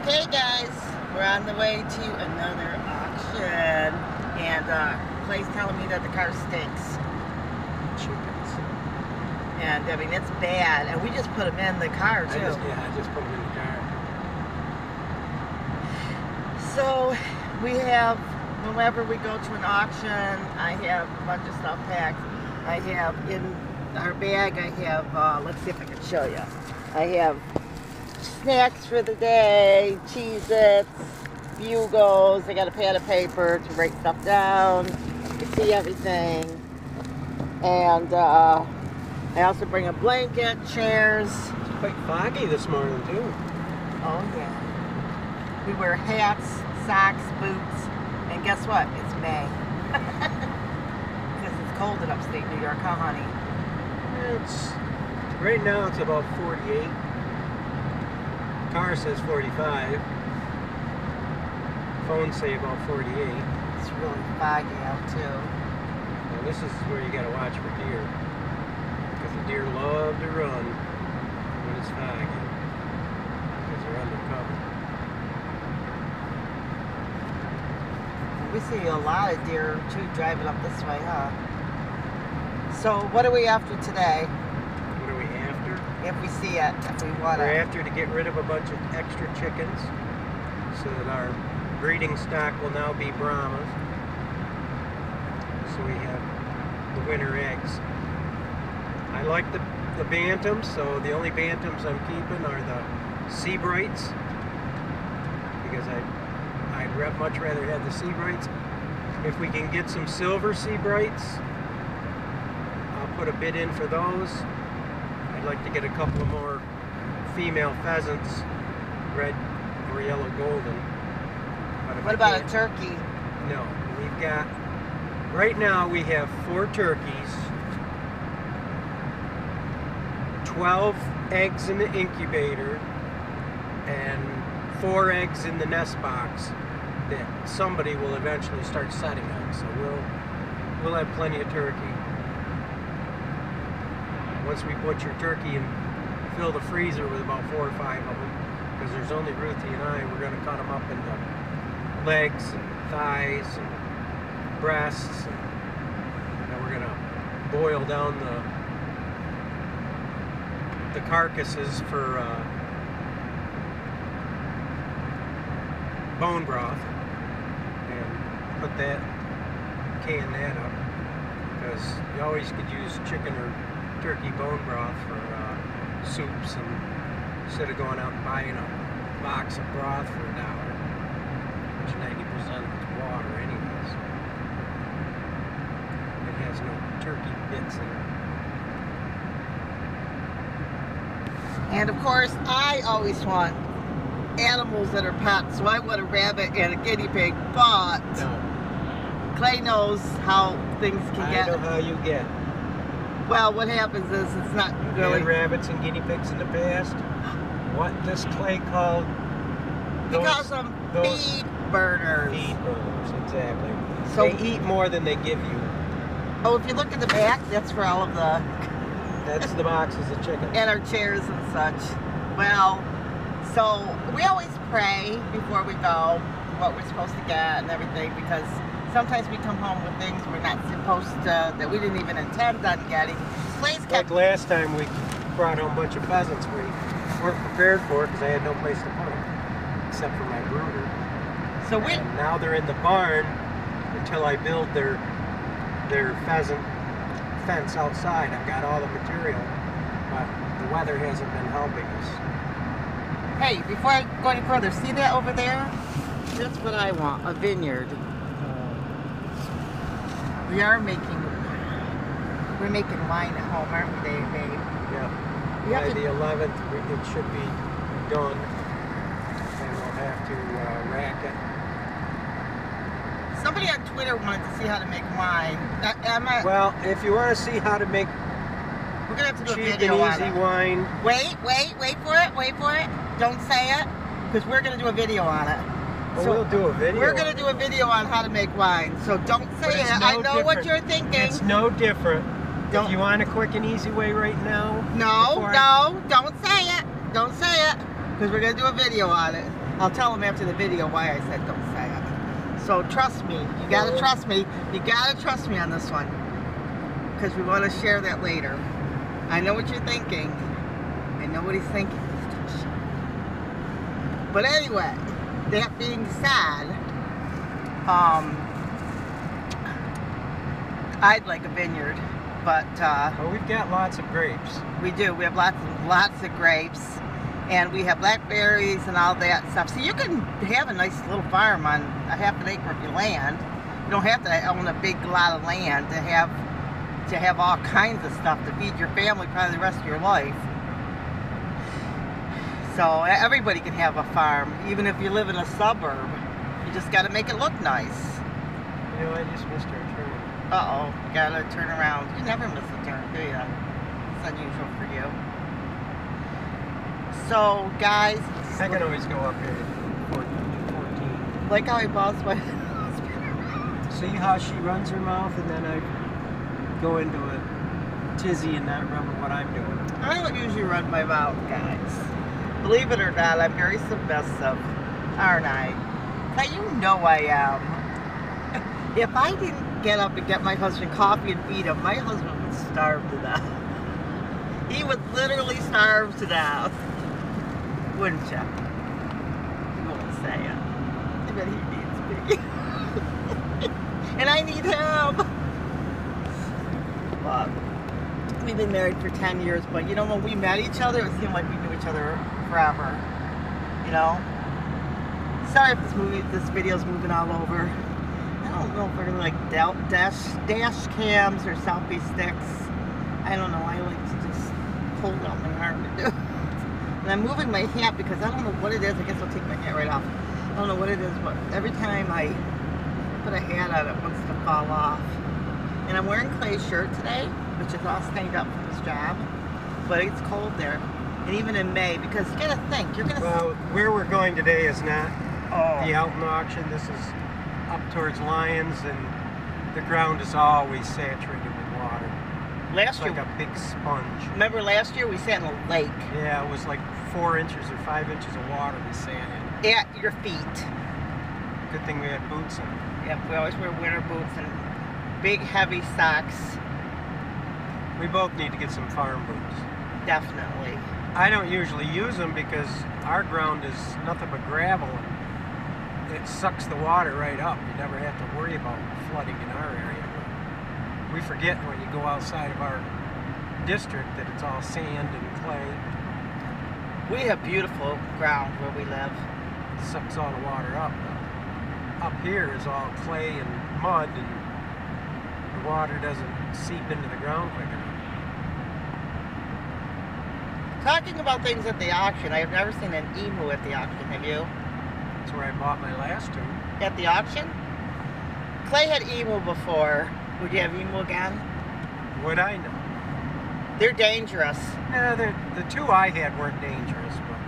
Okay guys, we're on the way to another auction, and Clay's telling me that the car stinks. Chickens. And I mean, it's bad, and we just put them in the car too. I just put them in the car. So we have, whenever we go to an auction, I have a bunch of stuff packed. I have in our bag, I have, let's see if I can show you. I have snacks for the day, Cheez-Its, Bugles. I got a pad of paper to write stuff down. You can see everything. And I also bring a blanket, chairs. It's quite foggy this morning too. Oh yeah. We wear hats, socks, boots, and guess what? It's May. Because it's cold in upstate New York, huh honey? Right now it's about 48. Car says 45. Phones say about 48. It's really foggy out too. Now this is where you gotta watch for deer. Because the deer love to run when it's foggy. Because they're undercover. We see a lot of deer too driving up this way, huh? So what are we after today? What are we after? If we see it, if we want We're it. after to get rid of a bunch of extra chickens so that our breeding stock will now be Brahmas. So we have the winter eggs. I like the bantams, so the only bantams I'm keeping are the Sebrights, because I'd much rather have the Sebrights. If we can get some silver Sebrights, I'll put a bid in for those. I'd like to get a couple of more female pheasants, red or yellow golden. What about a turkey? No, we've got, right now we have 4 turkeys, 12 eggs in the incubator, and 4 eggs in the nest box that somebody will eventually start setting on. So we'll have plenty of turkey. Once we butcher turkey and fill the freezer with about 4 or 5 of them, because there's only Ruthie and I, we're going to cut them up into legs and thighs and breasts, and then we're going to boil down the carcasses for bone broth, and put that, can that up, because you always could use chicken or turkey bone broth for soups, and instead of going out and buying a box of broth for $1, which 90% of it's water anyways. It has no turkey bits in it. And of course, I always want animals that are pets, so I want a rabbit and a guinea pig, but No, Clay knows how things can get. I know how you get. Well, what happens is it's not really. Had rabbits and guinea pigs in the past. What does Clay call He calls them feed burners. Feed burners, exactly. So- They eat more than they give you. Oh, if you look at the back, that's for all of the, That's the boxes of chicken. and our chairs and such. Well, so we always pray before we go what we're supposed to get and everything, because sometimes we come home with things we're not supposed to, that we didn't even intend on getting. Clay's Like kept, last time we brought home a bunch of pheasants we weren't prepared for because I had no place to put them, except for my brooder. so we, And now they're in the barn until I build their pheasant fence outside. I've got all the material, but the weather hasn't been helping us. hey, before I go any further, see that over there? That's what I want, a vineyard. We're making wine at home, aren't we, babe? Yeah. We By have to- the 11th, it should be done, and we'll have to rack it. Somebody on Twitter wanted to see how to make wine. Well, if you want to see how to make We're gonna have to do a cheap and video on easy it. wine, Wait for it. Don't say it, because we're gonna do a video on it. well, So we'll do a video. we're gonna do a video on how to make wine. So don't say But it's it. no I know what different. you're thinking. It's no different. Don't- If you want a quick and easy way right now, No, before don't say it. Don't say it, because we're gonna do a video on it. I'll tell them after the video why I said don't say it. So trust me. You gotta trust me. You gotta trust me on this one. Because we want to share that later. I know what you're thinking. I know what he's thinking. But anyway, that being said, I'd like a vineyard, but Well, we've got lots of grapes. we do. We have lots of grapes, and we have blackberries and all that stuff. So you can have a nice little farm on a half an acre of your land. You don't have to own a big lot of land to have all kinds of stuff to feed your family probably the rest of your life. So everybody can have a farm, even if you live in a suburb. You just got to make it look nice. You know, I just missed our turn. Uh-oh, you gotta turn around. You never miss a turn, do you? It's unusual for you. So, guys, I can always go up here to 14. like how he bossed my See how she runs her mouth, and then I go into a tizzy and not remember what I'm doing. I don't usually run my mouth, guys. Believe it or not, I'm very submissive, aren't I? Now, you know I am. If I didn't get up and get my husband coffee and feed him, my husband would starve to death. He would literally starve to death. Wouldn't you? You won't say it. I bet he needs me. And I need him. But we've been married for 10 years, but you know, when we met each other, it seemed like we knew each other forever. You know? Sorry if this video's moving all over. I don't know if we're like dash cams or selfie sticks. I don't know. I like to just hold out my arm and do it. And I'm moving my hat because I don't know what it is. I guess I'll take my hat right off. I don't know what it is, but every time I put a hat on, it wants to fall off. And I'm wearing Clay's shirt today, which is all stained up from his job. But it's cold there. And even in May, because you gotta think, you're gonna... Well, where we're going today is not the Alton auction. This is up towards Lyons, and the ground is always saturated with water. Last It's like year, a big sponge. remember last year we sat in a lake Yeah, it was like 4 inches or 5 inches of water we sat in. at your feet. Good thing we had boots on. Yep, we always wear winter boots and big heavy socks. We both need to get some farm boots. Definitely. I don't usually use them because our ground is nothing but gravel. It sucks the water right up. You never have to worry about flooding in our area. We forget when you go outside of our district that it's all sand and clay. We have beautiful ground where we live. It sucks all the water up. Up here is all clay and mud, and the water doesn't seep into the ground quick enough. Talking about things at the auction, I have never seen an emu at the auction, have you? That's where I bought my last two. At the auction? Clay had emu before. Would you have emu again? Would I know? They're dangerous. Yeah, the two I had weren't dangerous, but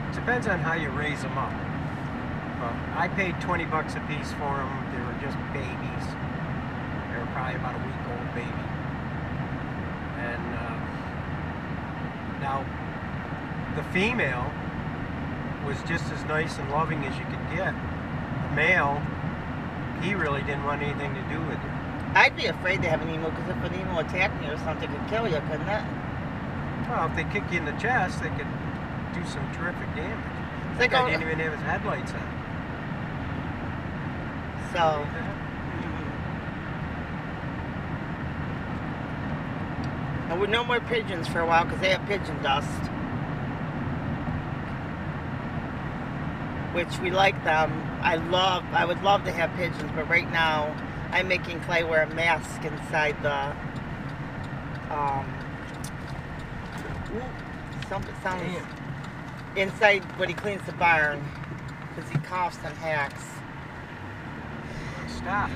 it depends on how you raise them up. But I paid 20 bucks a piece for them. They were just babies. They were probably about a week-old baby. And now, the female was just as nice and loving as you could get. The male, he really didn't want anything to do with it. I'd be afraid to have an emu because if an emu attacked me or something, it could kill you, couldn't it? Well, if they kick you in the chest, they could do some terrific damage. They That guy go- didn't even have his headlights on. So, and with no more pigeons for a while because they have pigeon dust. Which we like them. I would love to have pigeons, but right now I'm making Clay wear a mask inside the something sounds Damn. inside when he cleans the barn because he coughs and hacks. Stop.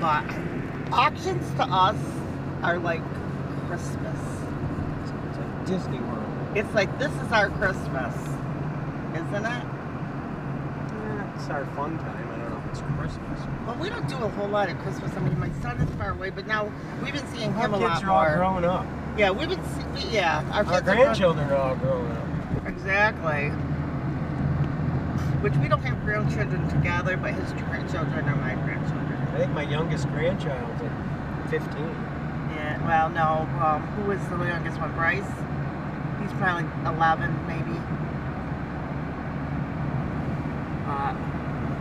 But auctions to us are like Christmas. It's like Disney World. It's like this is our Christmas, isn't it? It's our fun time. I don't know if it's Christmas. Well, we don't do a whole lot at Christmas. I mean, my son is far away, but now we've been seeing him Our a lot kids are all more. grown up. Yeah, we've been, yeah. Our Our kids are grandchildren are all grown up. Exactly. Which we don't have grandchildren together, but his grandchildren are my grandchildren. I think my youngest grandchild's like 15. Yeah, well, no. Who is the youngest one? Bryce? He's probably 11, maybe.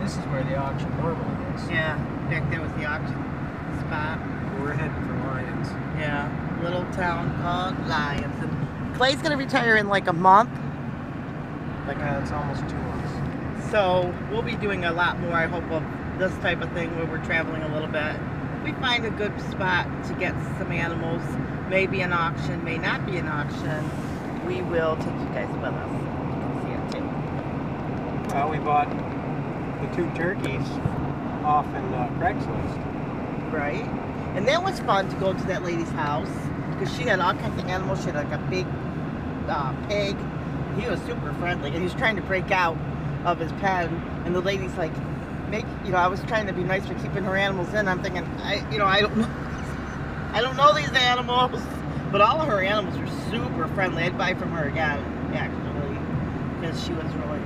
This is where the auction normally is. Yeah, back there was the auction spot. We're heading for Lyons. Yeah, little town called Lyons. And Clay's going to retire in like a month. It's almost 2 months. So we'll be doing a lot more, I hope, of this type of thing where we're traveling a little bit. If we find a good spot to get some animals, maybe an auction, may not be an auction, we will take you guys with us. You can see it too. Well, we bought the 2 turkeys off in Craigslist. Right? And that was fun to go to that lady's house because she had all kinds of animals. She had like a big pig. He was super friendly and he was trying to break out of his pen. And the lady's like, I was trying to be nice for keeping her animals in. I'm thinking, I don't know these animals, but all of her animals were super friendly. I'd buy from her again, actually, because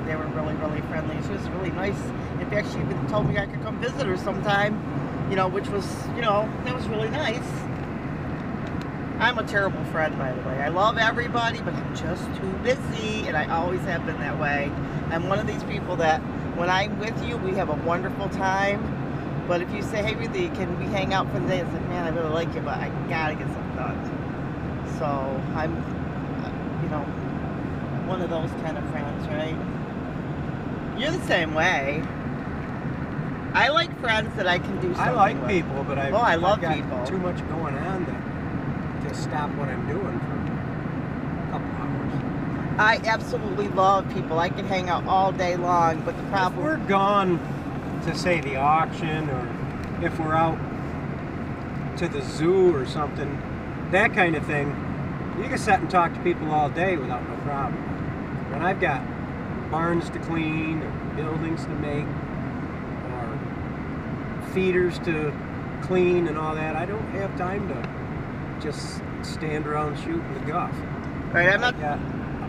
they were really, really friendly. She was really nice. In fact, she even told me I could come visit her sometime, which was, that was really nice. I'm a terrible friend, by the way. I love everybody, but I'm just too busy, and I always have been that way. I'm one of these people that when I'm with you, we have a wonderful time. But if you say, hey, Ruthie, can we hang out for the day? It's like, man, I really like you, but I gotta get something done. So I'm, one of those kind of friends, right? You're the same way. I like friends that I can do something I like with. people, but I love I've got people. too much going on to stop what I'm doing for a couple hours. I absolutely love people. I can hang out all day long, but the If problem... we're gone to, say, the auction, or if we're out to the zoo or something, that kind of thing, you can sit and talk to people all day without no problem. When I've got barns to clean, or buildings to make, or feeders to clean and all that, I don't have time to just stand around shooting the guff. Right, I've got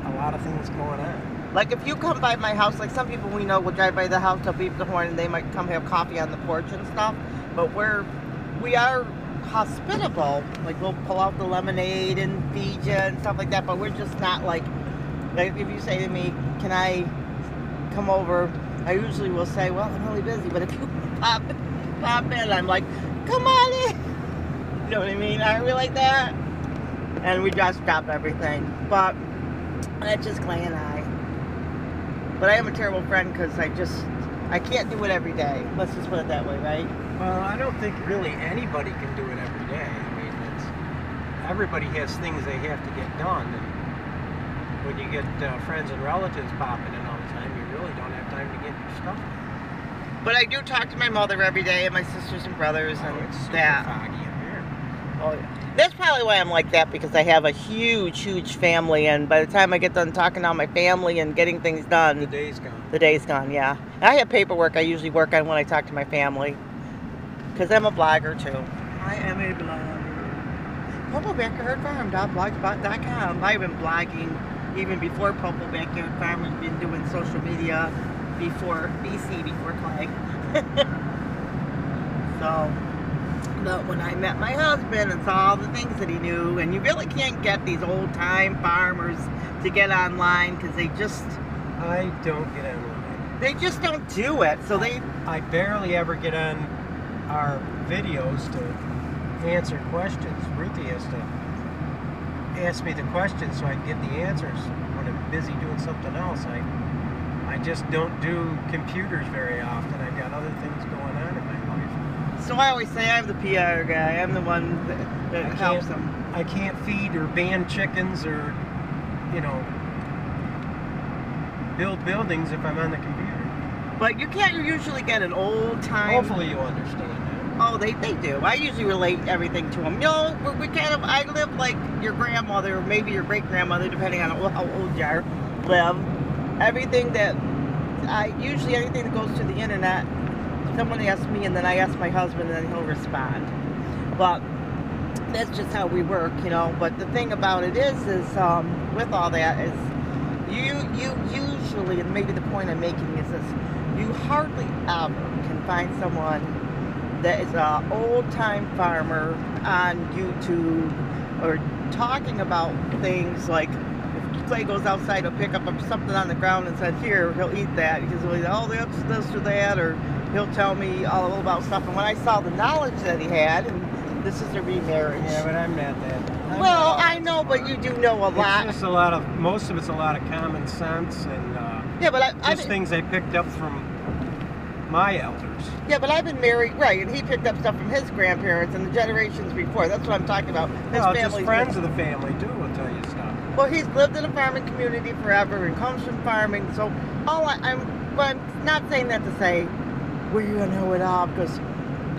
a lot of things going on. Like if you come by my house, like some people we know will drive by the house, they'll beep the horn, and they might come have coffee on the porch and stuff. But we are hospitable. Like we'll pull out the lemonade and feed you and stuff like that. But we're just not like if you say to me, "Can I come over?" I usually will say, "Well, I'm really busy." But if you pop in, I'm like, "Come on in." You know what I mean? Aren't we like that? And we just stop everything. But that's just Clay and I. But I am a terrible friend because I can't do it every day. Let's just put it that way, right? Well, I don't think really anybody can do it every day. I mean, everybody has things they have to get done. And when you get friends and relatives popping in all the time, you really don't have time to get your stuff done. But I do talk to my mother every day and my sisters and brothers and It's super that. foggy up here. Oh, yeah. That's probably why I'm like that, because I have a huge, huge family, and by the time I get done talking to all my family and getting things done, The day's gone. the day's gone, yeah. And I have paperwork I usually work on when I talk to my family, because I'm a blogger too. I am a blogger. PurpleBackyardFarm.blogspot.com. I've been blogging even before Purple Backyard Farm. I've been doing social media before Clay. So... But when I met my husband and saw all the things that he knew, and you really can't get these old-time farmers to get online because I don't get online. they just don't do it. So I barely ever get on our videos to answer questions. Ruthie has to ask me the questions so I can get the answers when I'm busy doing something else. I just don't do computers very often. I've got other things going on in my life. So I always say I'm the PR guy. I'm the one that helps them. I can't feed or ban chickens or, build buildings if I'm on the computer. But you can't usually get an old-time... Hopefully you understand that. Oh, they do. I usually relate everything to them. I live like your grandmother, or maybe your great-grandmother, depending on how old you are, live. Anything that goes to the internet, someone asks me, and then I ask my husband, and then he'll respond. But that's just how we work, you know. But the thing about it is with all that is you usually, and maybe the point I'm making is this, you hardly ever can find someone that is an old-time farmer on YouTube or talking about things like if Clay goes outside to pick up something on the ground and said, here, he'll eat that. Because he'll either, oh, that's this or that, or he'll tell me all about stuff. And when I saw the knowledge that he had, and this is a remarriage. Yeah, but I'm not that. Well, I know, but you do know a lot. It's just most of it's a lot of common sense and yeah, but just things I picked up from my elders. Yeah, but I've been married, right, and he picked up stuff from his grandparents and the generations before. That's what I'm talking about. His Well, just friends of the family, too, will tell you stuff. Well, he's lived in a farming community forever and comes from farming, so I'm not saying that to say, well, you're going to know it all, because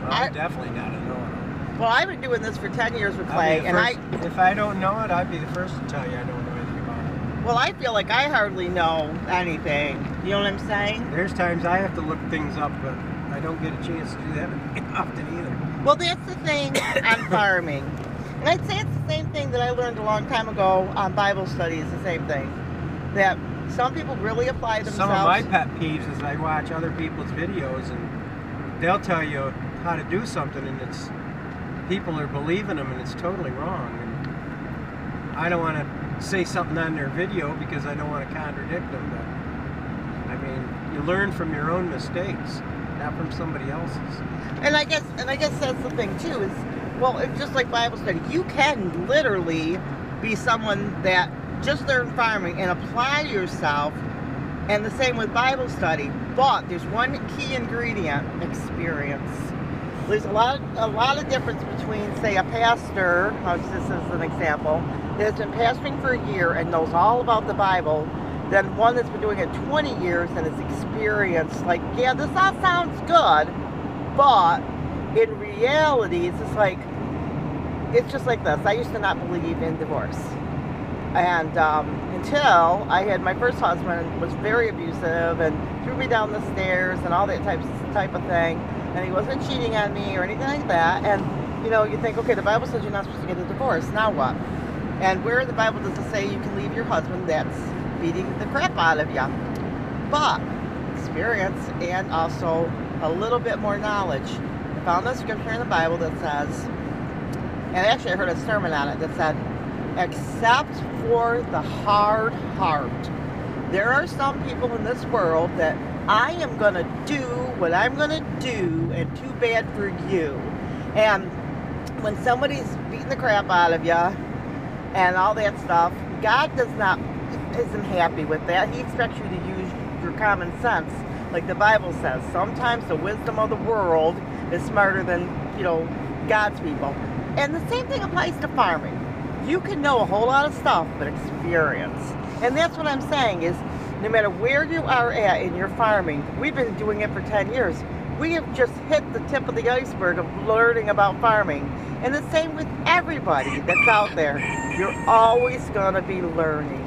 I'm definitely not a know-it-all. Well, I've been doing this for 10 years with Clay, if I don't know it, I'd be the first to tell you I don't know anything about it. Well, I feel like I hardly know anything. You know what I'm saying? There's times I have to look things up, but I don't get a chance to do that often either. Well, that's the thing on farming. And I'd say it's the same thing that I learned a long time ago on Bible study. It's the same thing. That some people really apply themselves. Some of my pet peeves is I watch other people's videos and they'll tell you how to do something and people are believing them and it's totally wrong. And I don't want to say something on their video because I don't want to contradict them. But I mean, you learn from your own mistakes, not from somebody else's. And I guess that's the thing too. Is well, it's just like Bible study. You can literally be someone that just learned farming and apply yourself. And the same with Bible study. But there's one key ingredient: experience. There's a lot of difference between, say, a pastor, this is an example, that has been pastoring for a year and knows all about the Bible, than one that's been doing it 20 years and is experienced. Like, yeah, this all sounds good, but in reality, it's just like this. I used to not believe in divorce. And until I had my first husband, was very abusive and threw me down the stairs and all that type of thing. And he wasn't cheating on me or anything like that. And, you know, you think, okay, the Bible says you're not supposed to get a divorce. Now what? And where in the Bible does it say you can leave your husband that's beating the crap out of you? But experience and also a little bit more knowledge. I found a scripture in the Bible that says, and actually I heard a sermon on it that said, except for the hard heart. There are some people in this world that I am going to do what I'm going to do, and too bad for you. And when somebody's beating the crap out of you and all that stuff, God isn't happy with that. He expects you to use your common sense. Like the Bible says, sometimes the wisdom of the world is smarter than, you know, God's people. And the same thing applies to farming. You can know a whole lot of stuff, but experience. And that's what I'm saying is, no matter where you are at in your farming, we've been doing it for 10 years. We have just hit the tip of the iceberg of learning about farming. And the same with everybody that's out there. You're always going to be learning.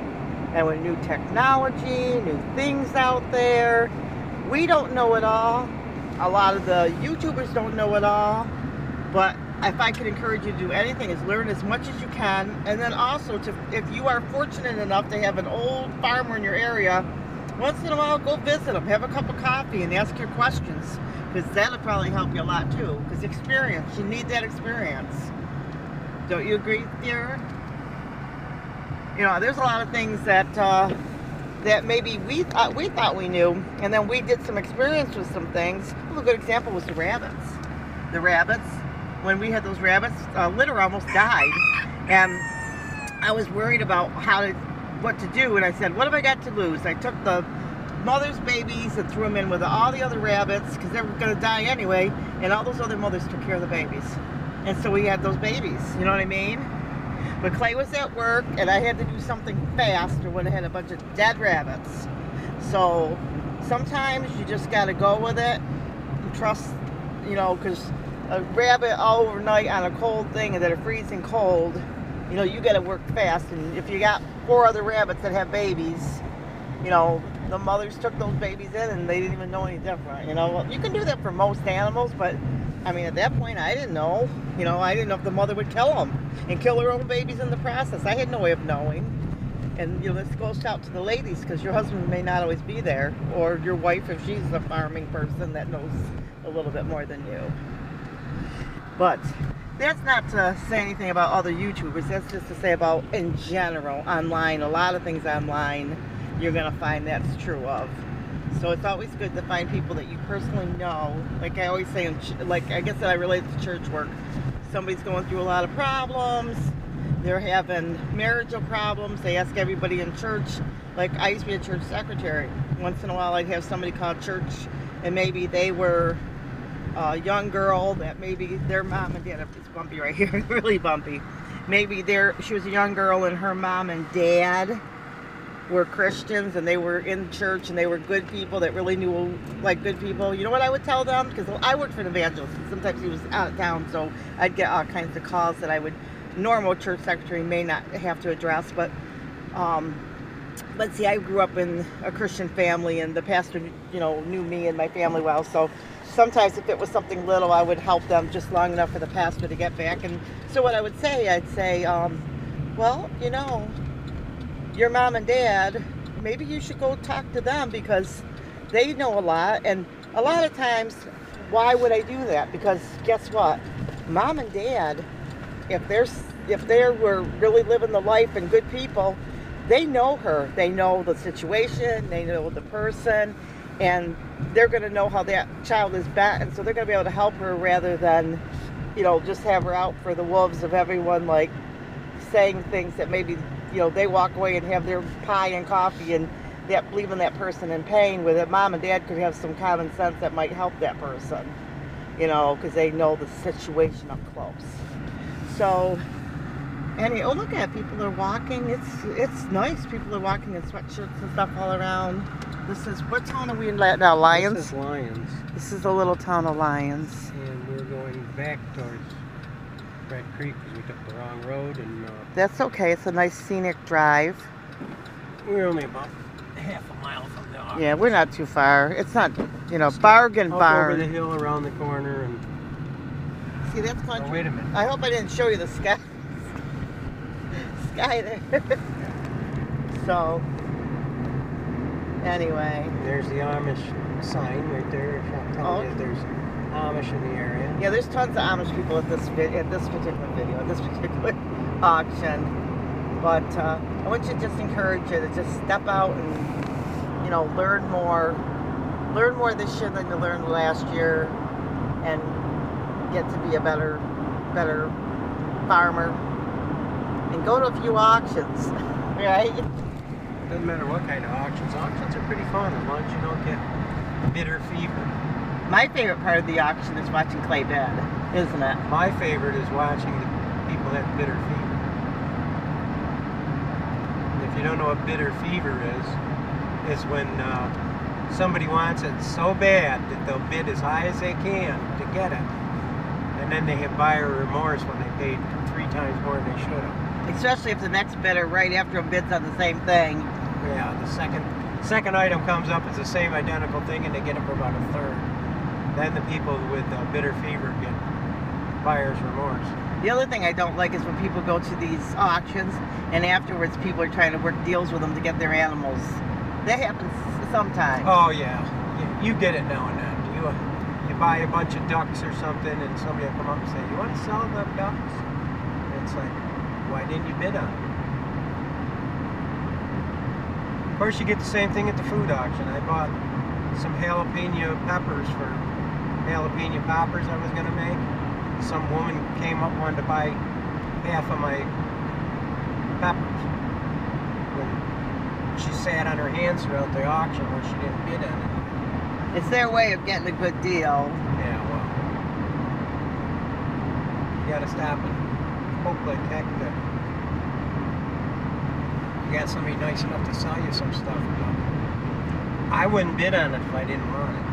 And with new technology, new things out there, we don't know it all. A lot of the YouTubers don't know it all. But if I could encourage you to do anything, is learn as much as you can. And then also, if you are fortunate enough to have an old farmer in your area, once in a while go visit them, have a cup of coffee and ask your questions, because that'll probably help you a lot too. Because experience, you need that experience. Don't you agree, dear? You know, there's a lot of things that that maybe we thought we knew, and then we did some experience with some things. Well, a good example was the rabbits. The rabbits. When we had those rabbits, litter almost died, and I was worried about what to do, and I said, what have I got to lose? I took the mother's babies and threw them in with all the other rabbits, because they were going to die anyway, and all those other mothers took care of the babies. And so we had those babies, you know what I mean? But Clay was at work, and I had to do something fast, or would have had a bunch of dead rabbits. So sometimes you just got to go with it and trust, you know, because a rabbit overnight on a cold thing and that are freezing cold, you got to work fast. And if you got 4 other rabbits that have babies, the mothers took those babies in and they didn't even know any different. You know, well, you can do that for most animals, but I mean, at that point, I didn't know. You know, I didn't know if the mother would kill them and kill her own babies in the process. I had no way of knowing. And you know, this goes out to the ladies, because your husband may not always be there, or your wife if she's a farming person that knows a little bit more than you. But that's not to say anything about other YouTubers. That's just to say about, in general, online. A lot of things online you're going to find that's true of. So it's always good to find people that you personally know. Like I always say, like I guess that I relate to church work. Somebody's going through a lot of problems. They're having marital problems. They ask everybody in church. Like I used to be a church secretary. Once in a while I'd have somebody call church, and maybe they were a young girl that maybe their mom and dad, it's bumpy right here, really bumpy. Maybe she was a young girl and her mom and dad were Christians, and they were in church, and they were good people that really knew like good people. You know what I would tell them? Because I worked for an evangelist. Sometimes he was out of town, so I'd get all kinds of calls that I would, normal church secretary may not have to address. But see, I grew up in a Christian family, and the pastor, you know, knew me and my family well. So sometimes if it was something little, I would help them just long enough for the pastor to get back. And so what I would say, I'd say, well, you know, your mom and dad, maybe you should go talk to them, because they know a lot. And a lot of times, why would I do that? Because guess what? Mom and dad, if they were really living the life and good people, they know her. They know the situation. They know the person. And they're going to know how that child is bent. And so they're going to be able to help her, rather than, you know, just have her out for the wolves of everyone, like saying things that maybe, you know, they walk away and have their pie and coffee, and that leaving that person in pain. With it, mom and dad could have some common sense that might help that person, you know, because they know the situation up close. So, oh, look at it. People are walking. It's nice. People are walking in sweatshirts and stuff all around. This is, what town are we in now? Lyons? This is Lyons. This is the little town of Lyons. And we're going back towards Red Creek because we took the wrong road. And that's okay. It's a nice scenic drive. We're only about half a mile from the office. Yeah, we're not too far. It's not, you know, bargain barn. Over the hill, around the corner, and see, that's country. Oh, wait a minute. I hope I didn't show you the sky. Sky there. So, anyway. There's the Amish sign right there. Telling you there's Amish in the area. Yeah, there's tons of Amish people at this particular video, at this particular auction. But I want you to just encourage you to just step out and, you know, learn more this year than you learned last year, and get to be a better farmer, and go to a few auctions, right? Doesn't matter what kind of auctions. Auctions are pretty fun as long as you don't get bitter fever. My favorite part of the auction is watching clay bed, isn't it? My favorite is watching the people have bitter fever. If you don't know what bitter fever is when somebody wants it so bad that they'll bid as high as they can to get it, and then they have buyer remorse when they paid 3 times more than they should have. Especially if the next bidder right after them bids on the same thing. Yeah, the second item comes up, it's the same identical thing, and they get it for about a third. Then the people with bitter fever get buyer's remorse. The other thing I don't like is when people go to these auctions and afterwards people are trying to work deals with them to get their animals. That happens sometimes. Oh yeah, you get it now and then. You buy a bunch of ducks or something, and somebody will come up and say, "You want to sell the ducks?" And it's like, why didn't you bid on it? Of course, you get the same thing at the food auction. I bought some jalapeno peppers for jalapeno poppers I was going to make. Some woman came up, wanted to buy half of my peppers. When she sat on her hands throughout the auction where she didn't bid on it. It's their way of getting a good deal. Yeah, well, you gotta stop and hope like heck that you got somebody nice enough to sell you some stuff. But I wouldn't bid on it if I didn't want it.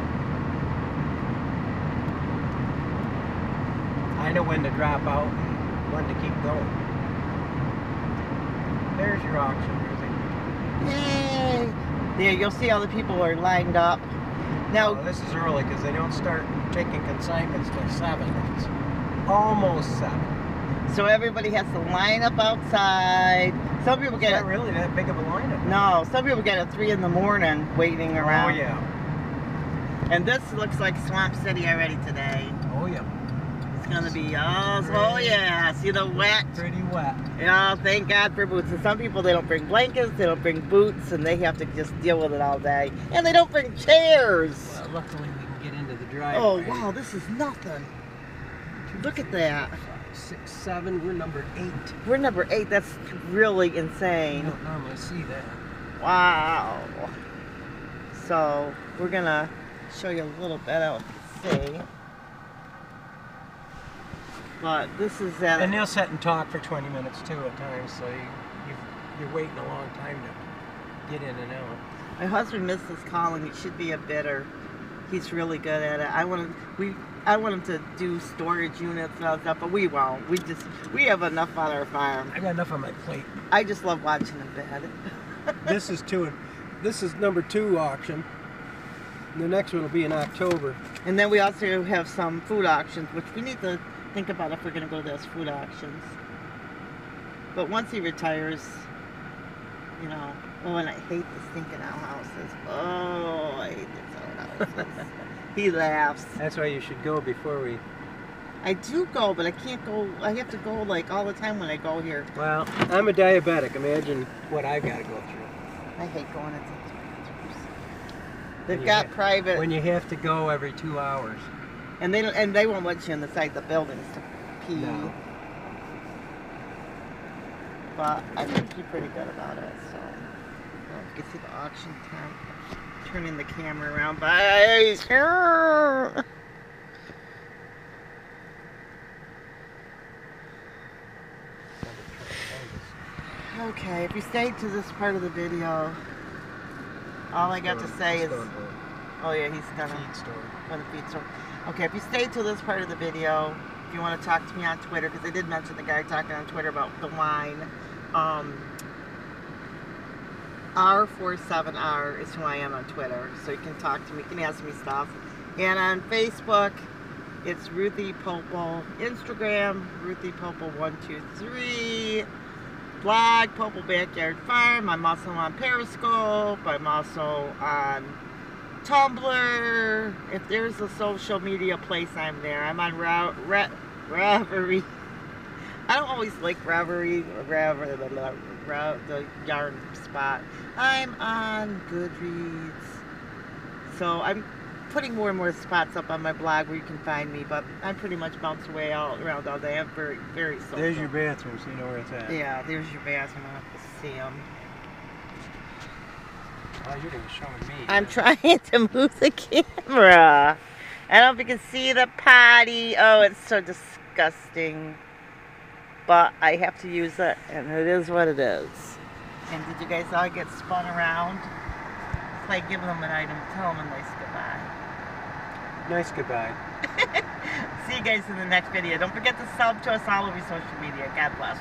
I know when to drop out and when to keep going. There's your auction, Ruthie. Yay! There, you'll see all the people are lined up. Now, Oh, this is early because they don't start taking consignments till 7. It's almost 7. so everybody has to line up outside. Some people It's get not it. really that big of a lineup. No, some people get at 3 in the morning waiting around. Oh yeah. And this looks like Swamp City already today. Oh yeah. It's gonna be oh yeah. See the wet. Pretty wet. Yeah, thank God for boots. And some people, they don't bring blankets, they don't bring boots, and they have to just deal with it all day. And they don't bring chairs. Well, luckily we can get into the driveway. Oh wow, this is nothing. Look at that. 6, 7. We're number 8. We're number 8. That's really You insane. don't normally see that. Wow. So we're gonna show you a little bit of what you see. But this is that. And they'll sit and talk for 20 minutes too at times, so you're waiting a long time to get in and out. My husband missed his calling. He should be a bidder. He's really good at it. I want him to do storage units and all that stuff, but we won't. We have enough on our farm. I got enough on my plate. I just love watching him bid. This is number 2 auction. The next one will be in October. And then we also have some food auctions, which we need to think about if we're going to go to those food auctions. But once he retires, you know, oh, and I hate the stinking outhouses. Oh, I hate these outhouses. He laughs. That's why you should go before we... I do go, but I can't go. I have to go like all the time when I go here. Well, I'm a diabetic. Imagine what I've got to go through. I hate going into these bathrooms. They've got private, When you have to go every 2 hours. and they won't let you inside the buildings to pee. No. But I think he's pretty good about it. So, well, you can see the auction tent. Turning the camera around, guys. Okay, if you stayed to this part of the video, all I got to say is, oh yeah, he's gonna Feed store. on the feed store. Okay, if you stayed to this part of the video, if you want to talk to me on Twitter, because I did mention the guy talking on Twitter about the wine. R47R is who I am on Twitter, so you can talk to me, you can ask me stuff. And on Facebook, it's Ruthie Popel. Instagram, Ruthie Popel123. Blog, Popel Backyard Farm. I'm also on Periscope. I'm also on Tumblr. If there's a social media place, I'm there. I'm on Ravelry. I don't always like Ravelry or the yarn spot. I'm on Goodreads. So I'm putting more and more spots up on my blog where you can find me, but I pretty much bounce away all around all day. I'm very, very social. There's your bathroom, so you know where it's at. Yeah, there's your bathroom. I have to see them. Oh, you're going to be showing me. I'm trying to move the camera. I don't know if you can see the potty. Oh, it's so disgusting. But I have to use it, and it is what it is. And did you guys all get spun around? It's like giving them an item. Tell them a nice goodbye. Nice goodbye. See you guys in the next video. Don't forget to sub to us all over social media. God bless.